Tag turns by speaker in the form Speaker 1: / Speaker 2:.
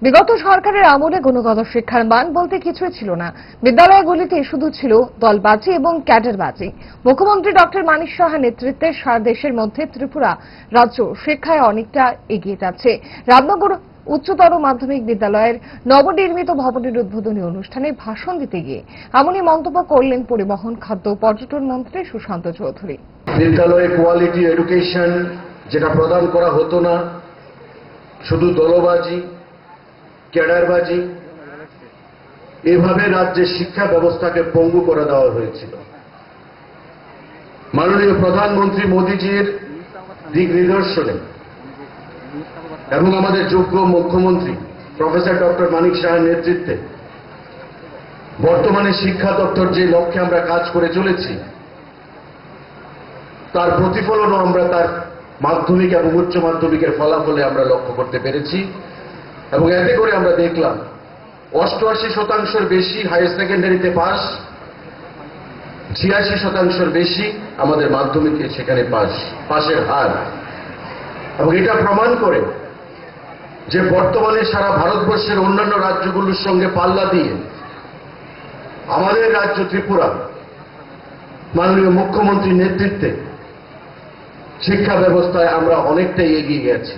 Speaker 1: বিগত সরকারের আমলে গুণগত শিক্ষার মান বলতে কিছুই ছিল না। বিদ্যালয়গুলিতে শুধু ছিল দলবাজি এবং ক্যাডারবাজি। মুখ্যমন্ত্রী ডক্টর মানিক সাহার নেতৃত্বে সারা দেশের মধ্যে ত্রিপুরা রাজ্য শিক্ষায় অনেকটা এগিয়ে যাচ্ছে। রামনগর উচ্চতর মাধ্যমিক বিদ্যালয়ের নবনির্মিত ভবনের উদ্বোধনী অনুষ্ঠানে ভাষণ দিতে গিয়ে এমনই মন্তব্য করলেন পরিবহন, খাদ্য ও পর্যটন মন্ত্রী সুশান্ত চৌধুরী।
Speaker 2: বিদ্যালয়ে কোয়ালিটি এডুকেশন যেটা প্রদান করা হতো না, শুধু দলবাজি, ক্যাডারবাজি, এভাবে রাজ্যের শিক্ষা ব্যবস্থাকে পঙ্গু করে দেওয়া হয়েছিল। মাননীয় প্রধানমন্ত্রী মোদীজির দিক নির্দেশনে এবং আমাদের যোগ্য মুখ্যমন্ত্রী প্রফেসর ডক্টর মানিক সাহার নেতৃত্বে বর্তমানে শিক্ষা দপ্তর যে লক্ষ্যে আমরা কাজ করে চলেছি, তার প্রতিফলনও আমরা তার মাধ্যমিক এবং উচ্চ মাধ্যমিকের ফলাফলে আমরা লক্ষ্য করতে পেরেছি। এবং এতে করে আমরা দেখলাম 88% বেশি হায়ার সেকেন্ডারিতে পাস, 86% বেশি আমাদের মাধ্যমিকে সেখানে পাশের হার। এবং এটা প্রমাণ করে যে বর্তমানে সারা ভারতবর্ষের অন্যান্য রাজ্যগুলোর সঙ্গে পাল্লা দিয়ে আমাদের রাজ্য ত্রিপুরা মাননীয় মুখ্যমন্ত্রীর নেতৃত্বে শিক্ষা ব্যবস্থায় আমরা অনেকটাই এগিয়ে গেছি।